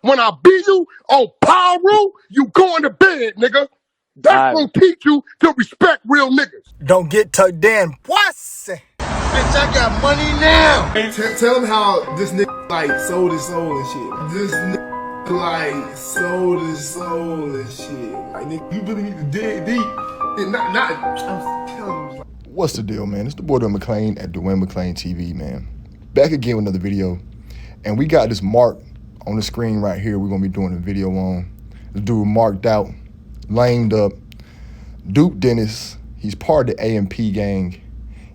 When I beat you on power rule, you going to bed, nigga. That's gonna teach you to respect real niggas. Don't get tucked in, pussy. Bitch, I got money now. Tell him how this nigga like sold his soul and shit. This nigga like sold his soul and shit. Like nigga, you really need to dig deep. And not. I'm telling you. What's the deal, man? It's the boy Dwayne McClain at Dwayne McClain TV, man. Back again with another video, and we got this mark on the screen right here. We're gonna be doing a video on. This dude marked out, lamed up. Duke Dennis. He's part of the AMP gang.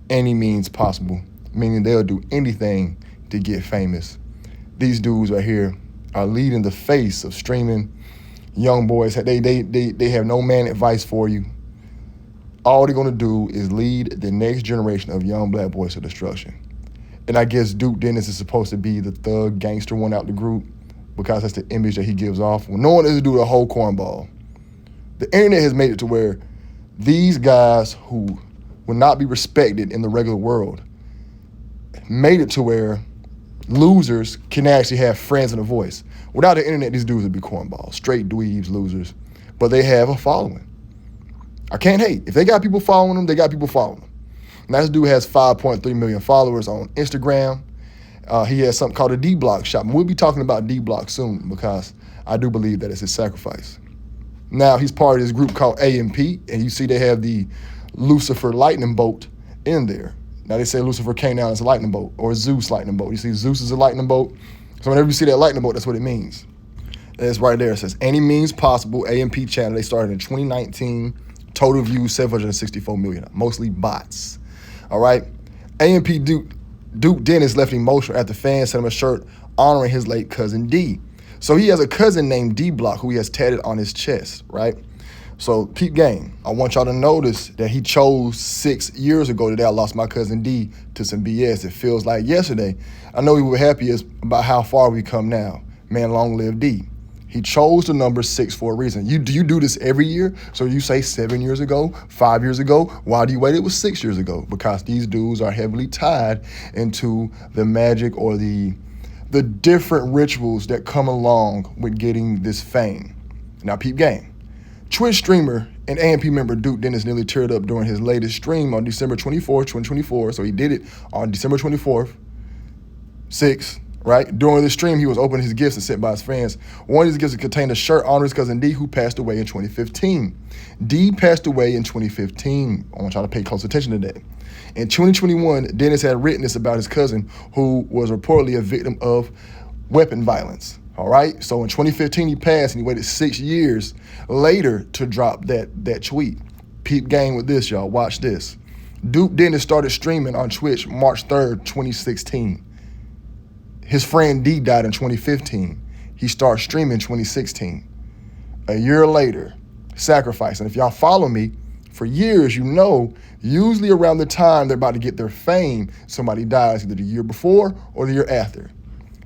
Any means possible, meaning they'll do anything to get famous. These dudes right here are leading the face of streaming. Young boys, they have no man advice for you. All they're gonna do is lead the next generation of young black boys to destruction. And I guess Duke Dennis is supposed to be the thug gangster one out the group because that's the image that he gives off. Well, no one is to do the whole cornball. The internet has made it to where these guys who will not be respected in the regular world made it to where losers can actually have friends and a voice. Without the internet, these dudes would be cornballs, straight dweebs, losers. But they have a following. I can't hate. If they got people following them, they got people following them. Now this dude has 5.3 million followers on Instagram. He has something called a D-Block shop. And we'll be talking about D-Block soon because I do believe that it's his sacrifice. Now he's part of this group called AMP, and you see they have the Lucifer lightning bolt in there. Now they say Lucifer came down as a lightning bolt or Zeus lightning bolt. You see Zeus is a lightning bolt. So whenever you see that lightning bolt, that's what it means. And it's right there. It says any means possible AMP channel. They started in 2019. Total views 764 million, mostly bots. All right. AMP Duke Dennis left emotional after fans sent him a shirt honoring his late cousin D. So he has a cousin named D-Block who he has tatted on his chest, right? So, peep gang, I want y'all to notice that he chose 6 years ago that I lost my cousin D to some BS. It feels like yesterday. I know we were happy about how far we come now. Man, long live D. He chose the number 6 for a reason. Do you do this every year? So you say 7 years ago, 5 years ago. Why do you wait? It was 6 years ago. Because these dudes are heavily tied into the magic or the different rituals that come along with getting this fame. Now, peep gang. Twitch streamer and AMP member Duke Dennis nearly teared up during his latest stream on December 24th, 2024. So he did it on December 24th, 6, right? During the stream, he was opening his gifts and sent by his fans. One of his gifts contained a shirt honoring his cousin D, who passed away in 2015. D passed away in 2015. I want y'all to pay close attention to that. In 2021, Dennis had written this about his cousin, who was reportedly a victim of weapon violence. All right, so in 2015 he passed, and he waited 6 years later to drop that tweet. Peep gang with this, y'all. Watch this. Duke Dennis started streaming on Twitch March 3rd, 2016. His friend D died in 2015. He started streaming in 2016. A year later, sacrifice. And if y'all follow me for years, you know, usually around the time they're about to get their fame, somebody dies either the year before or the year after.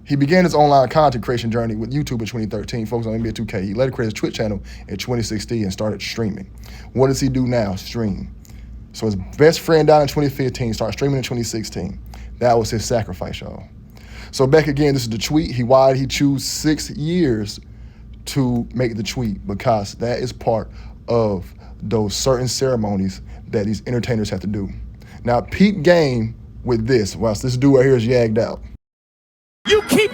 He began his online content creation journey with YouTube in 2013, focused on NBA 2K. He later created his Twitch channel in 2016 and started streaming. What does he do now? Stream. So his best friend died in 2015, started streaming in 2016. That was his sacrifice, y'all. So back again, this is the tweet. Why did he choose 6 years to make the tweet? Because that is part of those certain ceremonies that these entertainers have to do. Now, peep game with this, whilst this dude right here is yagged out. You keep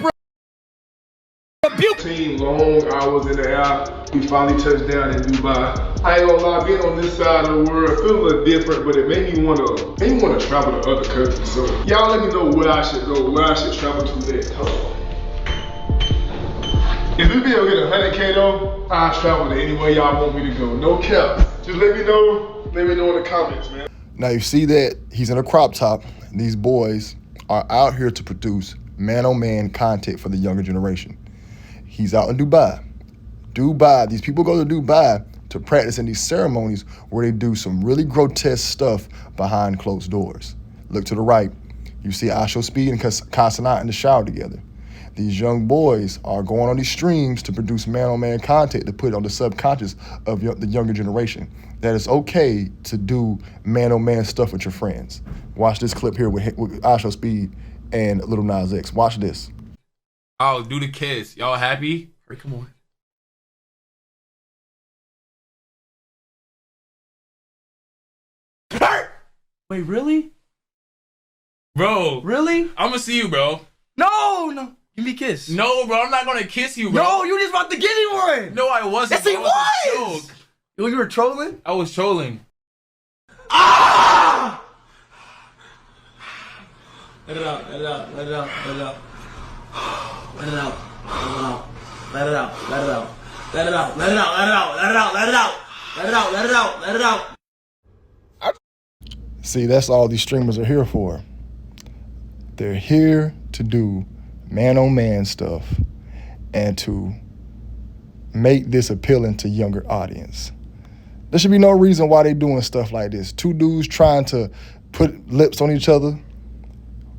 rebuking. Long hours in the air. We finally touched down in Dubai. I ain't gonna lie, being on this side of the world, it feels a little different, but it made me wanna travel to other countries. So y'all let me know where I should go, where I should travel to next. If this video get 100K though, I'll travel to anywhere y'all want me to go. No cap. Just let me know in the comments, man. Now you see that he's in a crop top. These boys are out here to produce man-on-man content for the younger generation. He's out in Dubai. These people go to Dubai to practice in these ceremonies where they do some really grotesque stuff behind closed doors. Look to the right. You see Asho Speed and Casanat in the shower together. These young boys are going on these streams to produce man-on-man content to put on the subconscious of the younger generation. That it's okay to do man-on-man stuff with your friends. Watch this clip here with Asho Speed and Lil Nas X. Watch this. Oh, do the kiss. Y'all happy? Come on. Wait, really? Bro. Really? I'm gonna see you, bro. No. Give me a kiss. No, bro. I'm not gonna kiss you, bro. No, you just about to give me one. No, I wasn't. Yes, he bro. It a was. joke. You were trolling? I was trolling. Ah! Let it out, let it out, let it out, let it out. Let it out, let it out, let it out, let it out, let it out, let it out, let it out, let it out, let it out, let it out, let it out. See, that's all these streamers are here for. They're here to do man-on-man stuff and to make this appealing to younger audience. There should be no reason why they're doing stuff like this. Two dudes trying to put lips on each other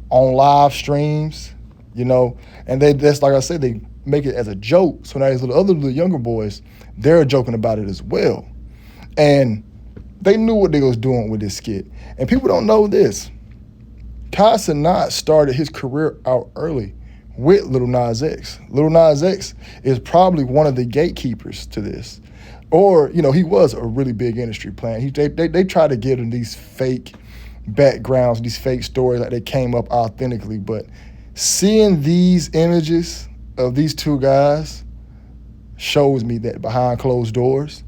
on live streams, you know, and that's like I said, they make it as a joke. So now these other younger boys, they're joking about it as well. And they knew what they was doing with this skit. And people don't know this. Kai Cenat started his career out early with Lil Nas X. Lil Nas X is probably one of the gatekeepers to this. Or, you know, he was a really big industry plant. They try to give him these fake backgrounds, these fake stories like they came up authentically. But seeing these images of these two guys shows me that behind closed doors,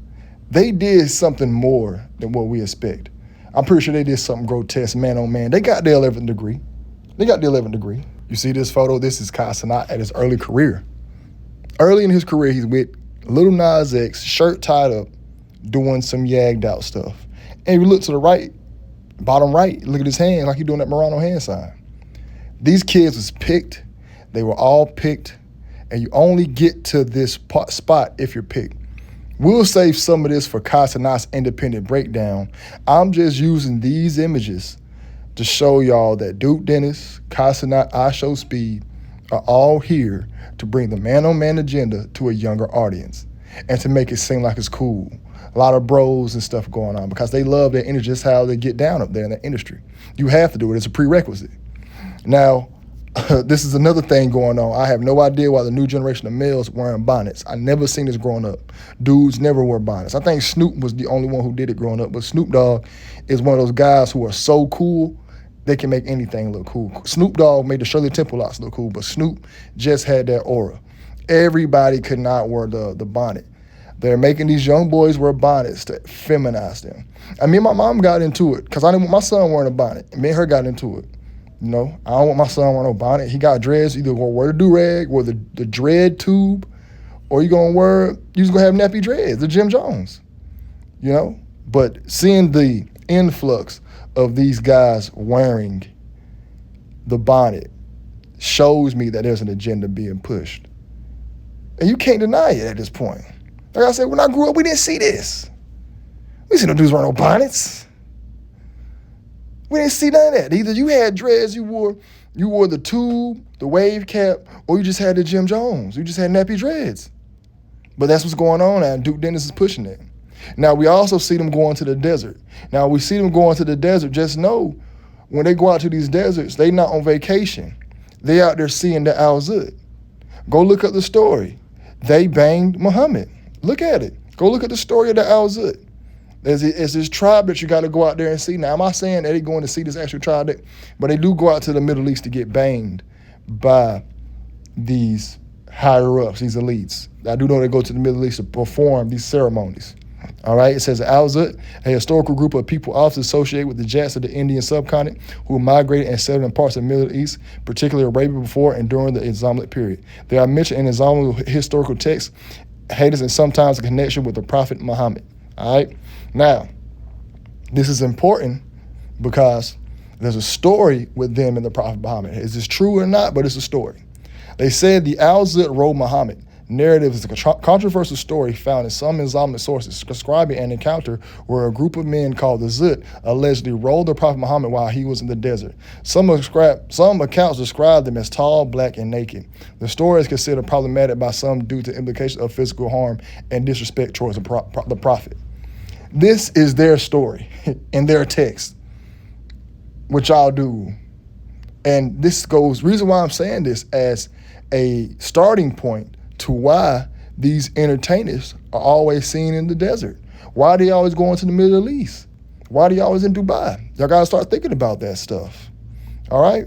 they did something more than what we expect. I'm pretty sure they did something grotesque, man on man. They got the 11th degree. You see this photo? This is Kai Cenat at his early career. Early in his career, he's with Lil Nas X, shirt tied up, doing some yagged out stuff. And you look to the right, bottom right, look at his hand like he's doing that Morano hand sign. These kids was picked. They were all picked. And you only get to this spot if you're picked. We'll save some of this for Kai Cenat's independent breakdown. I'm just using these images to show y'all that Duke Dennis, Kai Cenat, IShowSpeed are all here to bring the man-on-man agenda to a younger audience and to make it seem like it's cool. A lot of bros and stuff going on because they love their energy. Just how they get down up there in the industry. You have to do it. It's a prerequisite. Now, this is another thing going on. I have no idea why the new generation of males wearing bonnets. I never seen this growing up. Dudes never wore bonnets. I think Snoop was the only one who did it growing up, but Snoop Dogg is one of those guys who are so cool, they can make anything look cool. Snoop Dogg made the Shirley Temple locks look cool, but Snoop just had that aura. Everybody could not wear the bonnet. They're making these young boys wear bonnets to feminize them. I mean, my mom got into it because I didn't want my son wearing a bonnet. And me and her got into it. You know, I don't want my son wearing no bonnet. He got dreads. Either gonna wear the do-rag or the dread tube, or you just gonna have nappy dreads, the Jim Jones. You know? But seeing the influx of these guys wearing the bonnet shows me that there's an agenda being pushed. And you can't deny it at this point. Like I said, when I grew up, we didn't see this. We seen no dudes wearing no bonnets. We didn't see none of that. Either you had dreads, you wore the tube, the wave cap, or you just had the Jim Jones. You just had nappy dreads. But that's what's going on now. Duke Dennis is pushing it. Now, we also see them going to the desert. Now, we see them going to the desert. Just know, when they go out to these deserts, they not on vacation. They out there seeing the Al-Zud. Go look up the story. They banged Muhammad. Look at it. Go look at the story of the Al-Zud. It's this tribe that you got to go out there and see. Now, I'm not saying that they're going to see this actual tribe, but they do go out to the Middle East to get banged by these higher-ups, these elites. I do know they go to the Middle East to perform these ceremonies. All right, it says Al-Zud, a historical group of people often associated with the Jats of the Indian subcontinent who migrated and settled in parts of the Middle East, particularly Arabia before and during the Islamic period. They are mentioned in Islamic historical texts, Hades, and sometimes in connection with the Prophet Muhammad. All right, now, this is important because there's a story with them and the Prophet Muhammad. Is this true or not? But it's a story. They said the Al-Zud rode Muhammad. Narrative is a controversial story found in some Islamic sources describing an encounter where a group of men called the Zud allegedly rode the Prophet Muhammad while he was in the desert. Some accounts describe them as tall, black, and naked. The story is considered problematic by some due to implications of physical harm and disrespect towards the Prophet. This is their story in their text, which I'll do. And this goes, reason why I'm saying this as a starting point to why these entertainers are always seen in the desert? Why are they always going to the Middle East? Why are they always in Dubai? Y'all gotta start thinking about that stuff. All right?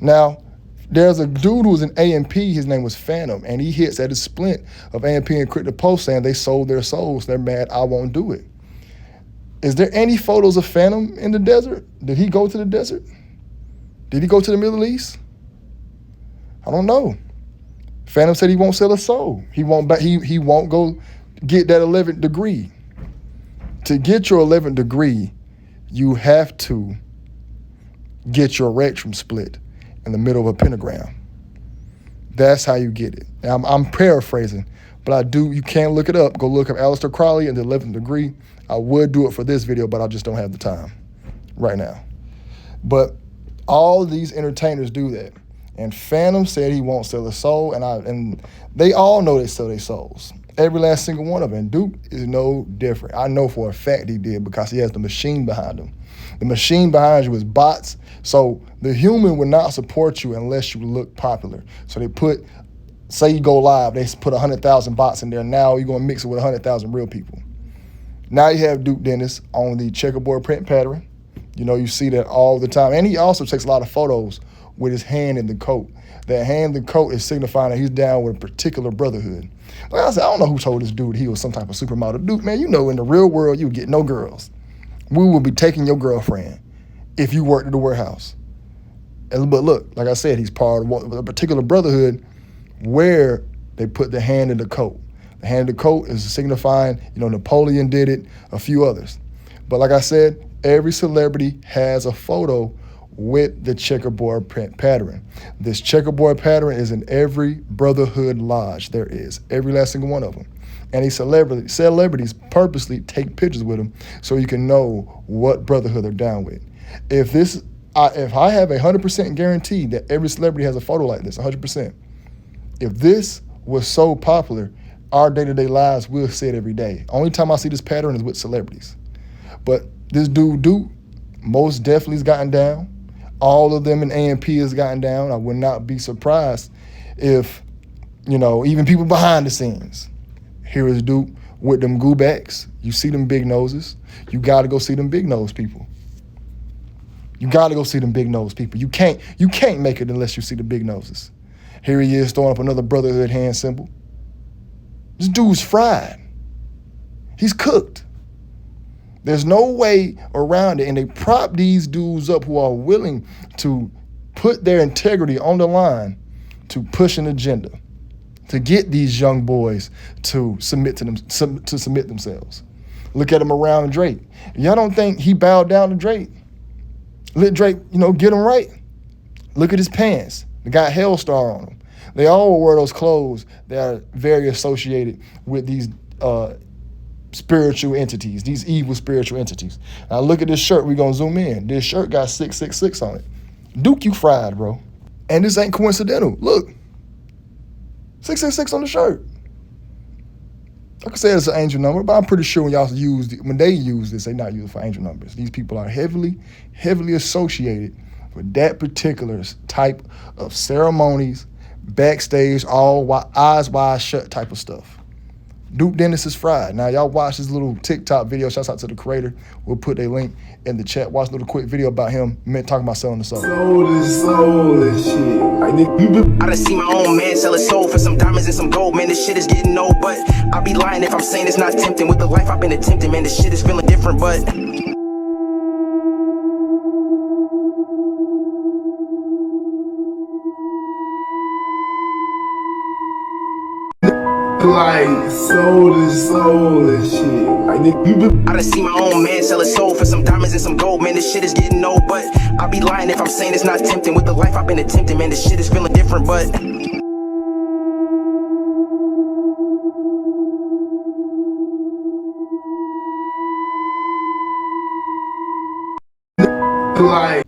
Now, there's a dude who was in AMP, his name was Phantom, and he hits at a splint of AMP and Crypto Post saying they sold their souls. They're mad, I won't do it. Is there any photos of Phantom in the desert? Did he go to the desert? Did he go to the Middle East? I don't know. Phantom said he won't sell a soul. He won't go get that 11th degree. To get your 11th degree, you have to get your rectum split in the middle of a pentagram. That's how you get it. Now, I'm paraphrasing, but you can look it up. Go look up Aleister Crowley and the 11th degree. I would do it for this video, but I just don't have the time right now. But all these entertainers do that. And Phantom said he won't sell a soul, and they all know they sell their souls. Every last single one of them. And Duke is no different. I know for a fact he did because he has the machine behind him. The machine behind you is bots. So the human will not support you unless you look popular. So they say you go live, they put 100,000 bots in there. Now you're going to mix it with 100,000 real people. Now you have Duke Dennis on the checkerboard print pattern. You know, you see that all the time. And he also takes a lot of photos with his hand in the coat. That hand in the coat is signifying that he's down with a particular brotherhood. Like I said, I don't know who told this dude he was some type of supermodel. Dude, man, you know in the real world you would get no girls. We will be taking your girlfriend if you worked at the warehouse. But look, like I said, he's part of a particular brotherhood where they put the hand in the coat. The hand in the coat is signifying, you know, Napoleon did it, a few others. But like I said, every celebrity has a photo with the checkerboard print pattern. This checkerboard pattern is in every brotherhood lodge there is, every last single one of them. And these celebrities purposely take pictures with them so you can know what brotherhood they're down with. If I have a 100% guarantee that every celebrity has a photo like this, 100%. If this was so popular, our day-to-day lives, we'll see it every day. Only time I see this pattern is with celebrities. But this dude, Duke, most definitely has gotten down. All of them in AMP has gotten down. I would not be surprised if, you know, even people behind the scenes. Here is Duke with them goobacks. You see them big noses. You got to go see them big nose people. You got to go see them big nose people. You can't make it unless you see the big noses. Here he is throwing up another brotherhood hand symbol. This dude's fried. He's cooked. There's no way around it. And they prop these dudes up who are willing to put their integrity on the line to push an agenda, to get these young boys to submit to them, to submit themselves. Look at him around Drake. Y'all don't think he bowed down to Drake? Let Drake, you know, get him right. Look at his pants. They got Hellstar on them. They all wear those clothes that are very associated with these spiritual entities, these evil spiritual entities. Now look at this shirt. We're going to zoom in. This shirt got 666 on it. Duke, you fried, bro. And this ain't coincidental. Look. 666 on the shirt. I could say it's an angel number, but I'm pretty sure when they use this, they not use it for angel numbers. These people are heavily associated with that particular type of ceremonies, backstage, eyes wide shut type of stuff. Duke Dennis is fried. Now, y'all watch this little TikTok video. Shouts out to the creator. We'll put a link in the chat. Watch a little quick video about him talking about selling the soul. Soul and shit. I done see my own man sell his soul for some diamonds and some gold. Man, this shit is getting old, but I'd be lying if I'm saying it's not tempting. With the life I've been attempting, man, this shit is feeling different, but... Like soul to soul and shit. I done see my own man sell his soul for some diamonds and some gold. Man, this shit is getting old, but I'd be lying if I'm saying it's not tempting. With the life I've been attempting, man, this shit is feeling different, but...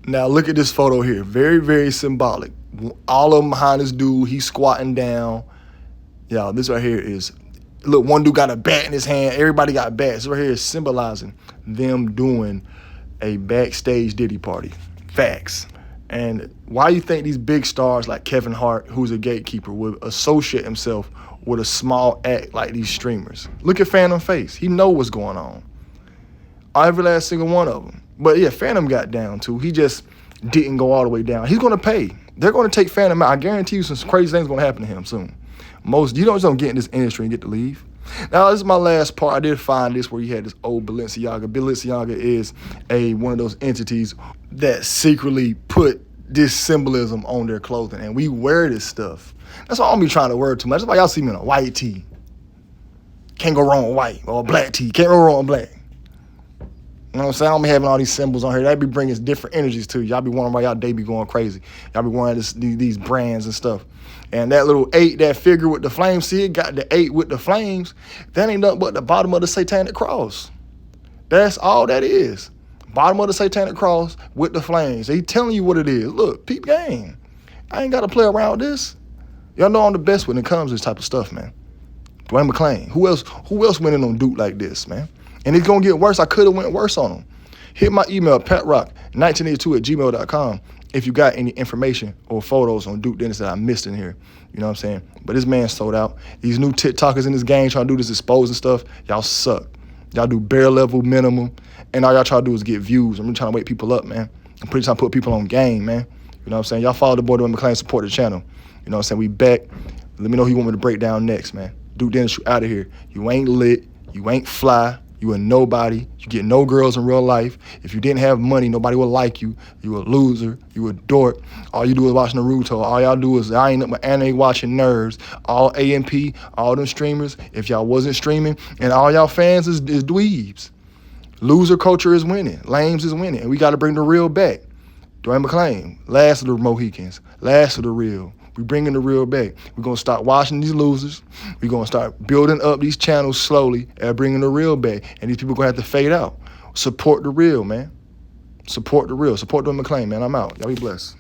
Now look at this photo here. Very, very symbolic. All of them behind this dude. He's squatting down. Y'all, this right here is, look, one dude got a bat in his hand. Everybody got bats. This right here is symbolizing them doing a backstage Diddy party. Facts. And why you think these big stars like Kevin Hart, who's a gatekeeper, would associate himself with a small act like these streamers. Look at Phantom face. He know what's going on. Every last single one of them. But yeah, Phantom got down too. He just didn't go all the way down. He's gonna pay. They're gonna take Phantom out. I guarantee you some crazy things gonna happen to him soon. You don't get in this industry and get to leave. Now, this is my last part. I did find this where you had this old Balenciaga. Balenciaga is one of those entities that secretly put this symbolism on their clothing, and we wear this stuff. That's why I don't be trying to wear too much. That's why y'all see me in a white tee. Can't go wrong with white, or a black tee. Can't go wrong with black. You know what I'm saying? I don't be having all these symbols on here. That be bringing different energies to you. Y'all be wondering why y'all day be going crazy. Y'all be wearing these brands and stuff. And that little 8, that figure with the flames, see, it got the 8 with the flames. That ain't nothing but the bottom of the satanic cross. That's all that is. Bottom of the satanic cross with the flames. He telling you what it is. Look, peep game. I ain't got to play around with this. Y'all know I'm the best when it comes to this type of stuff, man. Dwayne McClain. Who else went in on Duke like this, man? And it's going to get worse. I could have went worse on him. Hit my email, patrock1982@gmail.com, if you got any information or photos on Duke Dennis that I missed in here. You know what I'm saying? But this man sold out. These new TikTokers in this game trying to do this exposing stuff, y'all suck. Y'all do bare level minimum, and all y'all try to do is get views. I'm trying to wake people up, man. I'm pretty trying to put people on game, man. You know what I'm saying? Y'all follow the boy, Dwayne McClain, support the channel. You know what I'm saying? We back. Let me know who you want me to break down next, man. Duke Dennis, you out of here. You ain't lit. You ain't fly. You a nobody. You get no girls in real life. If you didn't have money, nobody would like you. You a loser. You a dork. All you do is watch Naruto. All y'all do is I ain't up my anime watching nerds. All AMP, all them streamers, if y'all wasn't streaming, and all y'all fans is dweebs. Loser culture is winning. Lames is winning. And we got to bring the real back. Dwayne McClain, last of the Mohicans, last of the real. We bringing the real back. We're going to start watching these losers. We're going to start building up these channels slowly and bringing the real back. And these people going to have to fade out. Support the real, man. Support the real. Support Dwayne McClain, man. I'm out. Y'all be blessed.